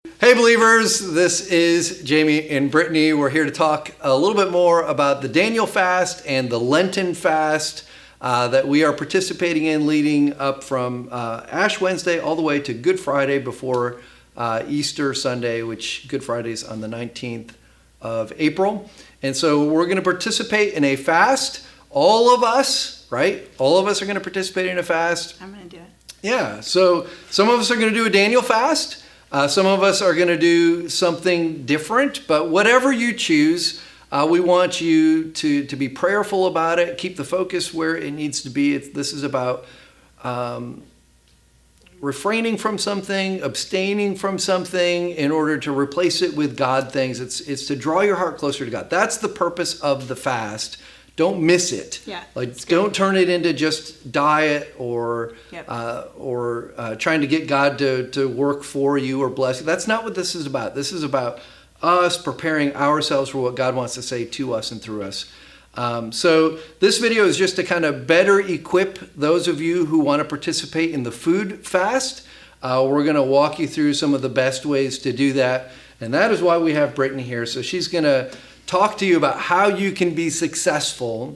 Hey believers, this is Jamey and Brittany. We're here to talk a little bit more about the Daniel fast and the Lenten fast that we are participating in leading up from Ash Wednesday all the way to Good Friday before Easter Sunday, which Good Friday is on the 19th of April. And so we're going to participate in a fast. All of us, right? All of us are going to participate in a fast. I'm going to do it. Yeah, so some of us are going to do a Daniel fast. Some of us are going to do something different, but whatever you choose, we want you to be prayerful about it. Keep the focus where it needs to be. This is about refraining from something, abstaining from something in order to replace it with God things. It's to draw your heart closer to God. That's the purpose of the fast. Don't miss it. Yeah, don't turn it into just diet or trying to get God to work for you or bless you. That's not what this is about. This is about us preparing ourselves for what God wants to say to us and through us. So this video is just to kind of better equip those of you who want to participate in the food fast. We're going to walk you through some of the best ways to do that. And that is why we have Brittany here. So she's going to talk to you about how you can be successful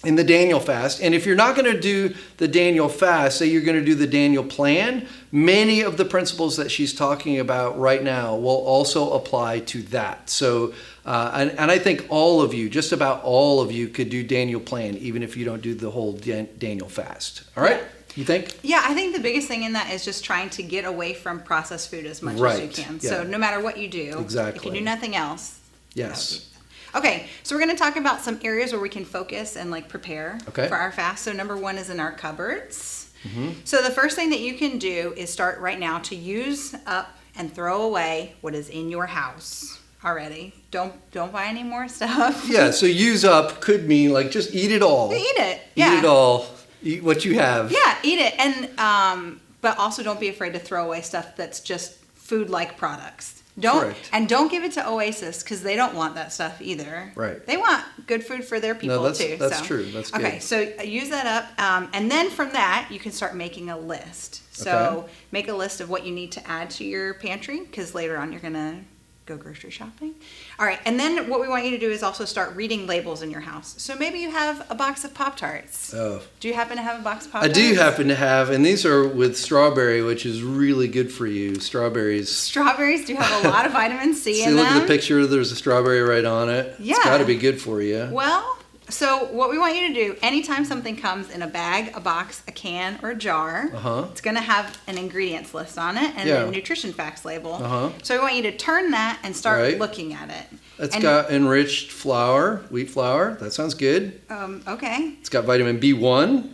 in the Daniel fast. And if you're not going to do the Daniel fast, say you're going to do the Daniel plan, many of the principles that she's talking about right now will also apply to that. So, and I think all of you, just about all of you, could do Daniel plan, even if you don't do the whole Daniel fast. All right? Yeah. You think? Yeah, I think the biggest thing in that is just trying to get away from processed food as much as you can. Yeah. So no matter what you do, exactly. If you do nothing else. Yes. Okay, so we're going to talk about some areas where we can focus and prepare for our fast. So number one is in our cupboards. Mm-hmm. So the first thing that you can do is start right now to use up and throw away what is in your house already. Don't buy any more stuff. Yeah, so use up could mean just eat it all. Eat it. Yeah. Eat it all. Eat what you have. Yeah, eat it. And but also don't be afraid to throw away stuff that's just food-like products. Don't give it to Oasis because they don't want that stuff either. Right. They want good food for their people too. That's true. That's good. Okay, so use that up, and then from that you can start making a list. So make a list of what you need to add to your pantry because later on you're gonna go grocery shopping. All right, and then what we want you to do is also start reading labels in your house. So maybe you have a box of Pop-Tarts. Oh. Do you happen to have a box of Pop-Tarts? I do happen to have, and these are with strawberry, which is really good for you. Strawberries do have a lot of vitamin C in them. See, look at the picture. There's a strawberry right on it. Yeah. It's got to be good for you. Well, so what we want you to do, anytime something comes in a bag, a box, a can, or a jar, it's going to have an ingredients list on it and a nutrition facts label. So we want you to turn that and start looking at it. It's got enriched flour, wheat flour. That sounds good. Okay. It's got vitamin B1,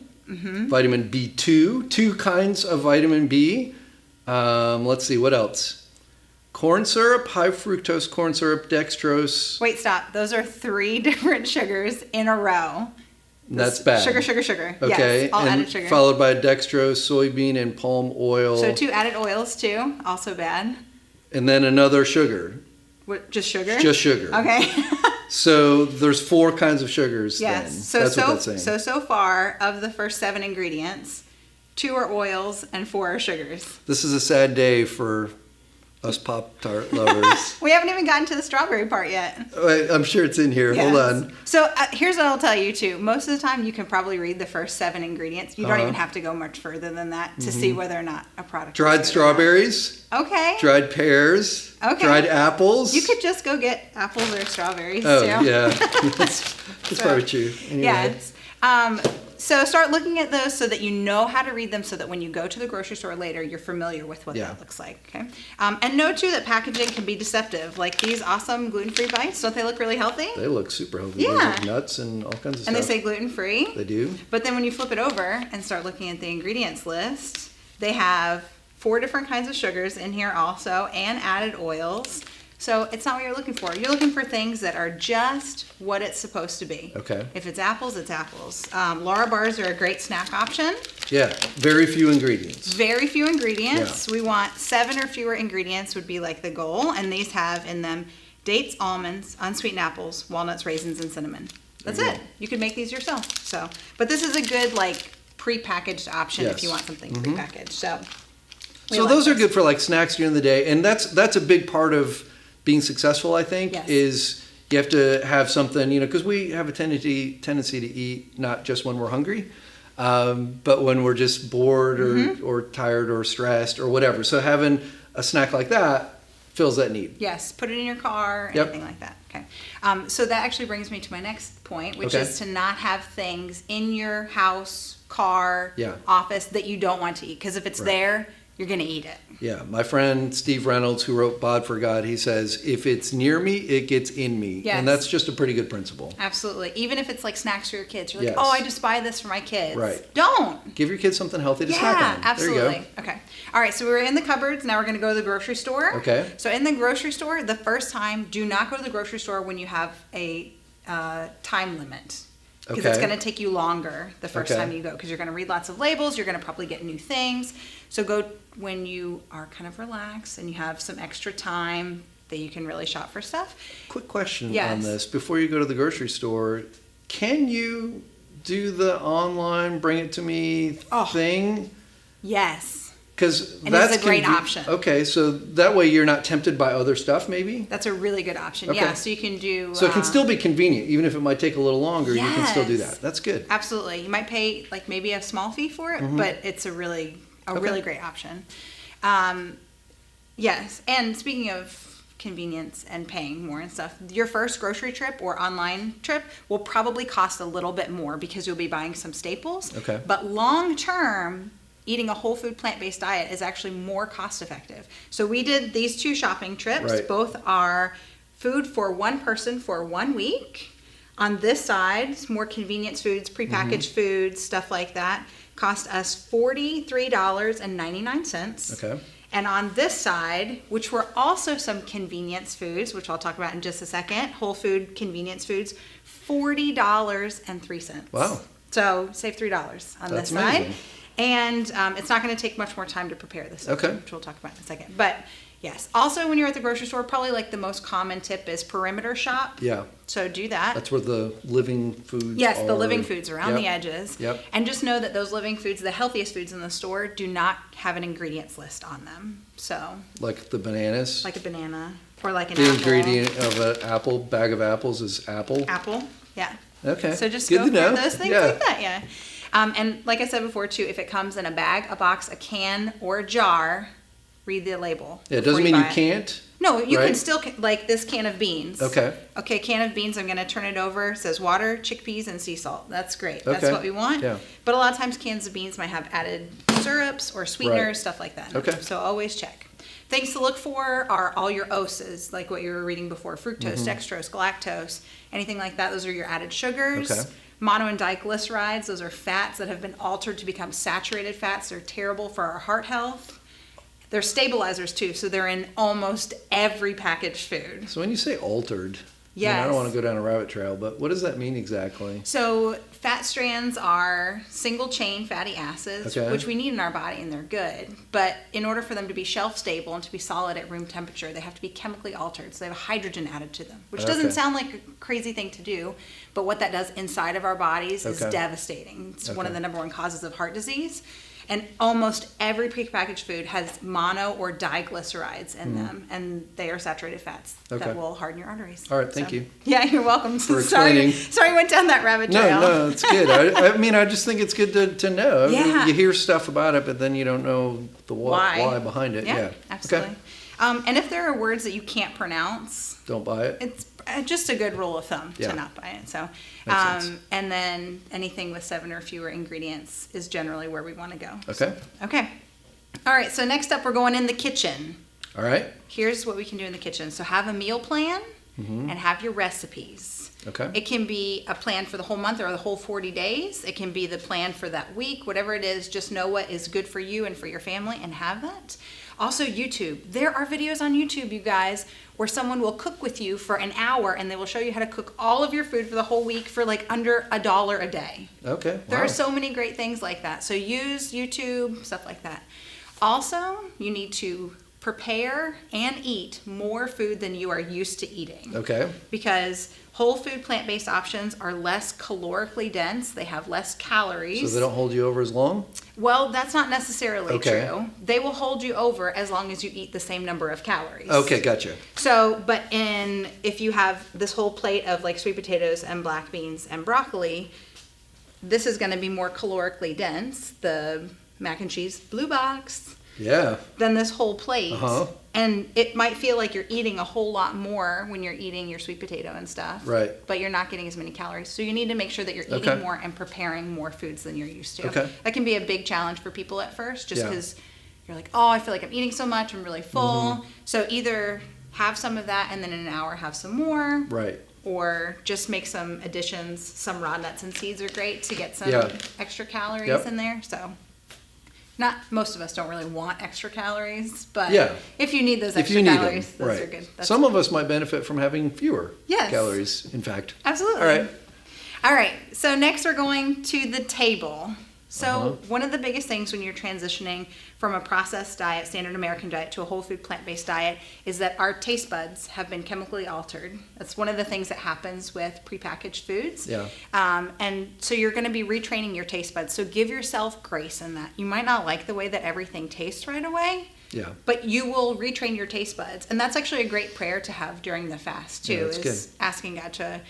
vitamin B2, 2 kinds of vitamin B. Let's see, what else? Corn syrup, high fructose corn syrup, dextrose. Wait, stop. Those are 3 different sugars in a row. That's bad. Sugar. Okay. Yes, all added sugar. Followed by dextrose, soybean, and palm oil. So 2 added oils too, also bad. And then another sugar. What, just sugar? Just sugar. Okay. So there's 4 kinds of sugars then. Yes. That's what that's saying. So far, of the first 7 ingredients, 2 are oils and 4 are sugars. This is a sad day for us Pop-Tart lovers. We haven't even gotten to the strawberry part yet. I'm sure it's in here. Yes. Hold on. So here's what I'll tell you too. Most of the time you can probably read the first 7 ingredients. You don't even have to go much further than that to see whether or not a product Dried strawberries. Okay. Dried pears. Okay. Dried apples. You could just go get apples or strawberries too. Yeah. That's probably true. Anyway. Yeah. So start looking at those so that you know how to read them so that when you go to the grocery store later, you're familiar with what that looks like, okay? And know, too, that packaging can be deceptive. Like these awesome gluten-free bites, don't they look really healthy? They look super healthy. Yeah. They nuts and all kinds of stuff. And they say gluten-free. They do. But then when you flip it over and start looking at the ingredients list, they have 4 different kinds of sugars in here also and added oils. So it's not what you're looking for. You're looking for things that are just what it's supposed to be. Okay. If it's apples, it's apples. Lara bars are a great snack option. Yeah, very few ingredients. Very few ingredients. Yeah. We want 7 or fewer ingredients would be like the goal. And these have in them dates, almonds, unsweetened apples, walnuts, raisins, and cinnamon. That's it. You can make these yourself. But this is a good pre-packaged option if you want something pre-packaged. So So those are good for like snacks during the day, and that's a big part of being successful, I think, is you have to have something, because we have a tendency to eat not just when we're hungry, but when we're just bored or tired or stressed or whatever. So having a snack like that fills that need. Yes, put it in your car, anything like that. Okay. So that actually brings me to my next point, which is to not have things in your house, car, office that you don't want to eat. Because if it's there, you're going to eat it. Yeah. My friend Steve Reynolds, who wrote Bod for God, he says, if it's near me, it gets in me. Yes. And that's just a pretty good principle. Absolutely. Even if it's like snacks for your kids. You're like, oh, I just buy this for my kids. Right. Don't. Give your kids something healthy to snack on. Yeah, absolutely. There you go. Okay. All right. So we're in the cupboards. Now we're going to go to the grocery store. Okay. So in the grocery store, the first time, do not go to the grocery store when you have a time limit. Because it's going to take you longer the first time you go. Because you're going to read lots of labels. You're going to probably get new things. So go when you are kind of relaxed and you have some extra time that you can really shop for stuff. Quick question on this. Before you go to the grocery store, can you do the online bring it to me thing? Yes. Because that's a great option. Okay, so that way you're not tempted by other stuff, maybe? That's a really good option. Okay. Yeah, so you can do... So it can still be convenient. Even if it might take a little longer, you can still do that. That's good. Absolutely. You might pay like maybe a small fee for it, but it's a really great option. Yes, and speaking of convenience and paying more and stuff, your first grocery trip or online trip will probably cost a little bit more because you'll be buying some staples. Okay. But long term, eating a whole food plant-based diet is actually more cost effective. So we did these 2 shopping trips. Right. Both are food for one person for 1 week. On this side, more convenience foods, prepackaged foods, stuff like that, cost us $43.99. Okay. And on this side, which were also some convenience foods, which I'll talk about in just a second, whole food convenience foods, $40.03. Wow. So save $3 on this side. Amazing. And it's not going to take much more time to prepare this, which we'll talk about in a second. But yes, also when you're at the grocery store, probably like the most common tip is perimeter shop. Yeah. So do that. That's where the living foods Yes, are. the living foods around the edges. Yep. And just know that those living foods, the healthiest foods in the store, do not have an ingredients list on them. So. Like the bananas? Like a banana. Or like an apple. The ingredient of an apple, bag of apples is apple? Apple, yeah. Okay. So just Good go to for know. those things like that, yeah. And like I said before, too, if it comes in a bag, a box, a can, or a jar, read the label. Yeah, it doesn't mean you can't. No, you can still, like this can of beans. Okay. Okay, can of beans, I'm going to turn it over. It says water, chickpeas, and sea salt. That's great. That's what we want. Yeah. But a lot of times cans of beans might have added syrups or sweeteners, stuff like that. Okay. So always check. Things to look for are all your oses, like what you were reading before, fructose, dextrose, galactose, anything like that. Those are your added sugars. Okay. Mono and diglycerides, those are fats that have been altered to become saturated fats. They're terrible for our heart health. They're stabilizers too, so they're in almost every packaged food. So when you say altered, yes. I don't want to go down a rabbit trail, but what does that mean exactly? So fat strands are single chain fatty acids, which we need in our body, and they're good. But in order for them to be shelf stable and to be solid at room temperature, they have to be chemically altered. So they have hydrogen added to them, which doesn't sound like a crazy thing to do, but what that does inside of our bodies is devastating. It's one of the #1 causes of heart disease. And almost every prepackaged food has mono or diglycerides in them, and they are saturated fats that will harden your arteries. All right, thank you. Yeah, you're welcome. For explaining. Sorry, I went down that rabbit trail. No, it's good. I mean, I just think it's good to know. Yeah. You hear stuff about it, but then you don't know the why behind it. Yeah, absolutely. Okay. And if there are words that you can't pronounce, don't buy it. It's just a good rule of thumb to not buy it. So, and then anything with 7 or fewer ingredients is generally where we want to go. Okay. Okay. All right. So next up, we're going in the kitchen. All right. Here's what we can do in the kitchen. So have a meal plan and have your recipes. Okay. It can be a plan for the whole month or the whole 40 days. It can be the plan for that week, whatever it is. Just know what is good for you and for your family and have that. Also, YouTube. There are videos on YouTube, you guys, where someone will cook with you for an hour and they will show you how to cook all of your food for the whole week for like under $1 a day. Okay. There are so many great things like that. So use YouTube, stuff like that. Also, you need to prepare and eat more food than you are used to eating. Okay. Because whole food plant-based options are less calorically dense. They have less calories. So they don't hold you over as long? Well, that's not necessarily true. They will hold you over as long as you eat the same number of calories. Okay, gotcha. So, but if you have this whole plate of like sweet potatoes and black beans and broccoli, this is going to be more calorically dense, the mac and cheese blue box, than this whole plate. And it might feel like you're eating a whole lot more when you're eating your sweet potato and stuff. Right. But you're not getting as many calories. So you need to make sure that you're eating more and preparing more foods than you're used to. Okay. That can be a big challenge for people at first, just because you're like, oh, I feel like I'm eating so much, I'm really full. So either have some of that and then in an hour have some more. Right. Or just make some additions. Some raw nuts and seeds are great to get some extra calories in there. So not most of us don't really want extra calories, but if you need those extra calories, those are good. Some of us might benefit from having fewer calories, in fact. Absolutely. All right. So next we're going to the table. So one of the biggest things when you're transitioning from a processed diet, standard American diet, to a whole food plant-based diet is that our taste buds have been chemically altered. That's one of the things that happens with prepackaged foods. And so you're going to be retraining your taste buds. So give yourself grace in that. You might not like the way that everything tastes right away. But you will retrain your taste buds. And that's actually a great prayer to have during the fast too, is asking God to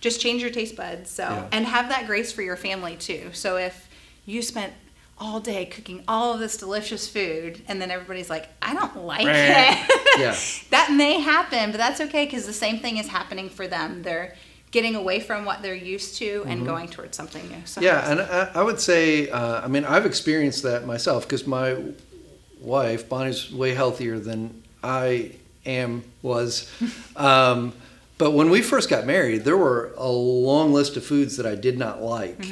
just change your taste buds. So and have that grace for your family too. So if you spent all day cooking all of this delicious food and then everybody's like, I don't like it. That may happen, but that's okay because the same thing is happening for them. They're getting away from what they're used to and going towards something new. So and I would say, I mean, I've experienced that myself because my wife, Bonnie's way healthier than I was. But when we first got married, there were a long list of foods that I did not like.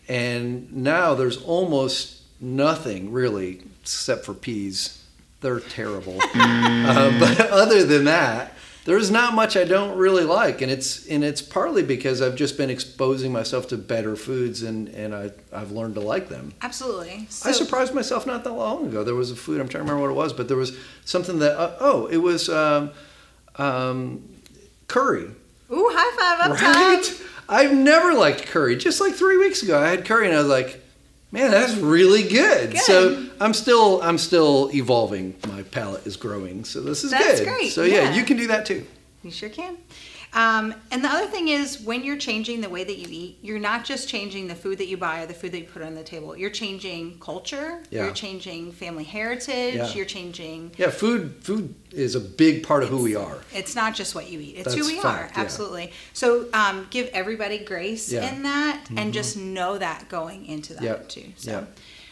And now there's almost nothing really except for peas. They're terrible. But other than that, there's not much I don't really like. And it's partly because I've just been exposing myself to better foods and I've learned to like them. Absolutely. I surprised myself not that long ago. There was a food, I'm trying to remember what it was, but there was something that, it was curry. Ooh, high five up top. I've never liked curry. Just like 3 weeks ago, I had curry and I was like, man, that's really good. So I'm still evolving. My palate is growing. So this is good. That's great. So yeah, you can do that too. You sure can. And the other thing is when you're changing the way that you eat, you're not just changing the food that you buy or the food that you put on the table. You're changing culture. You're changing family heritage. You're changing... Food is a big part of who we are. It's not just what you eat. It's who we are. Absolutely. So give everybody grace in that and just know that going into that too. So,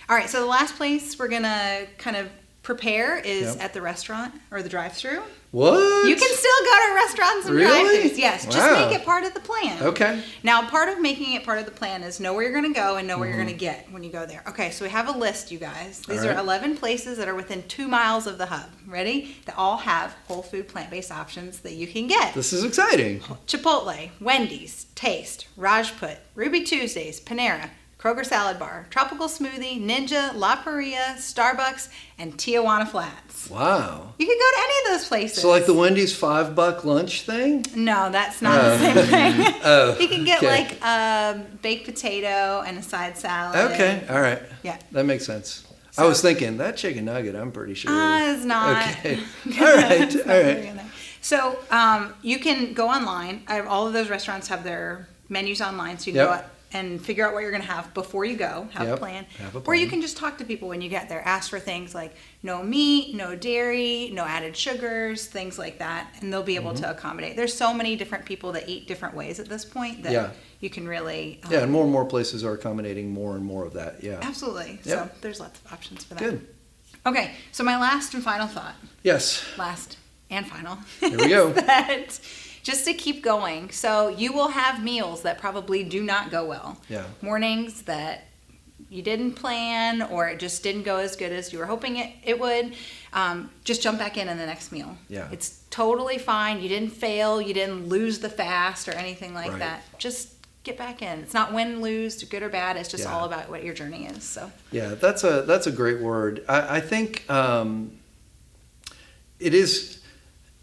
all right. So the last place we're going to kind of prepare is at the restaurant or the drive-thru. What? You can still go to restaurants and drive-thrus. Yes, just make it part of the plan. Okay. Now, part of making it part of the plan is know where you're going to go and know where you're going to get when you go there. Okay, so we have a list, you guys. These are 11 places that are within 2 miles of the hub. Ready? That all have whole food plant-based options that you can get. This is exciting. Chipotle, Wendy's, Taste, Rajput, Ruby Tuesdays, Panera, Kroger Salad Bar, Tropical Smoothie, Ninja, La Paria, Starbucks, and Tijuana Flats. Wow. You can go to any of those places. So like the Wendy's $5 lunch thing? No, that's not the same thing. You can get like a baked potato and a side salad. Okay, all right. Yeah. That makes sense. So, I was thinking, that chicken nugget, I'm pretty sure. It's not. Okay. All right. So you can go online. All of those restaurants have their menus online, so you can go out and figure out what you're going to have before you go. Have a plan. Or you can just talk to people when you get there. Ask for things like no meat, no dairy, no added sugars, things like that, and they'll be able to accommodate. There's so many different people that eat different ways at this point that you can really... and more places are accommodating more and more of that, Absolutely. Yep. So there's lots of options for that. Good. Okay, so my last and final thought. Yes. Last and final. Here we go. That just to keep going. So you will have meals that probably do not go well. Yeah. Mornings that you didn't plan or it just didn't go as good as you were hoping it would. Just jump back in the next meal. Yeah. It's totally fine. You didn't fail. You didn't lose the fast or anything like that. Just get back in. It's not win, lose, good or bad. It's just all about what your journey is. So yeah, that's a great word. I think it is,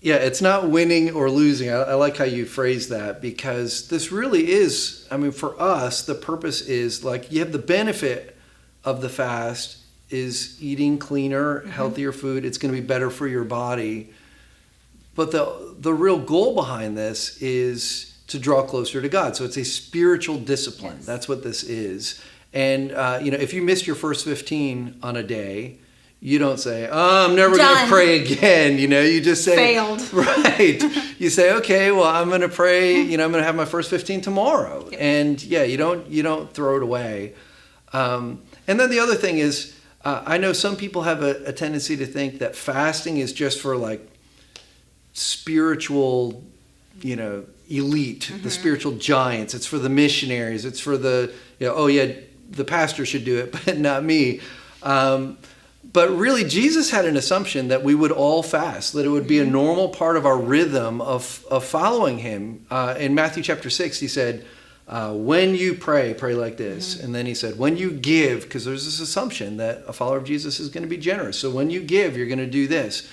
yeah, it's not winning or losing. I like how you phrase that, because this really is, I mean, for us, the purpose is like you have the benefit of the fast is eating cleaner, healthier food. It's going to be better for your body. But the real goal behind this is to draw closer to God. So it's a spiritual discipline. Yes. That's what this is. And, if you missed your first 15 on a day, you don't say, oh, I'm never going to pray again. You just say, failed. Right. You say, okay, well, I'm going to pray, I'm going to have my first 15 tomorrow. Yep. And yeah, you don't throw it away. And then the other thing is, I know some people have a tendency to think that fasting is just for like spiritual, elite, the spiritual giants. It's for the missionaries. It's for the, the pastor should do it, but not me. But really, Jesus had an assumption that we would all fast, that it would be a normal part of our rhythm of following him. In Matthew chapter 6, he said, when you pray like this. And then he said, when you give, because there's this assumption that a follower of Jesus is going to be generous. So when you give, you're going to do this.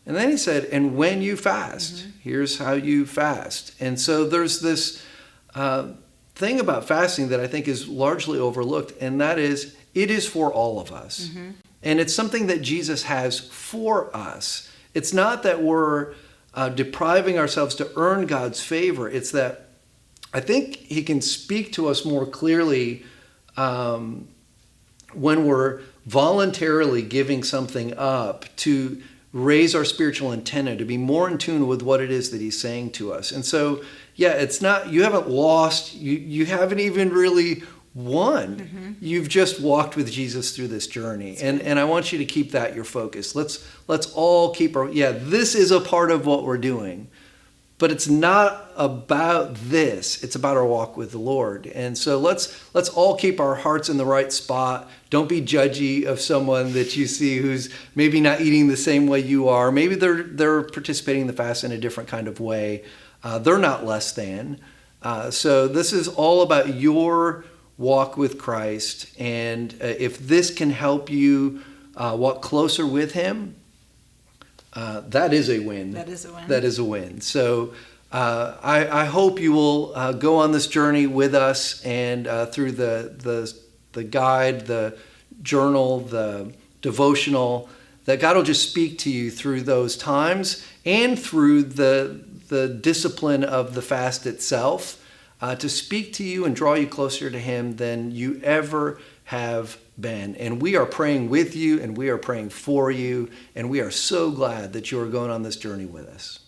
And then he said, and when you fast, here's how you fast. And so there's this thing about fasting that I think is largely overlooked, and that is, it is for all of us. And it's something that Jesus has for us. It's not that we're depriving ourselves to earn God's favor. It's that I think he can speak to us more clearly when we're voluntarily giving something up to raise our spiritual antenna, to be more in tune with what it is that he's saying to us. And so, yeah, it's not, you haven't lost, you haven't even really won. You've just walked with Jesus through this journey. And I want you to keep that your focus. Let's all keep this is a part of what we're doing. But it's not about this. It's about our walk with the Lord. And so let's all keep our hearts in the right spot. Don't be judgy of someone that you see who's maybe not eating the same way you are. Maybe they're participating in the fast in a different kind of way. They're not less than. So this is all about your walk with Christ. And if this can help you walk closer with him, that is a win. That is a win. That is a win. So I hope you will go on this journey with us, and through the guide, the journal, the devotional, that God will just speak to you through those times and through the discipline of the fast itself, to speak to you and draw you closer to him than you ever have been. And we are praying with you, and we are praying for you, and we are so glad that you are going on this journey with us.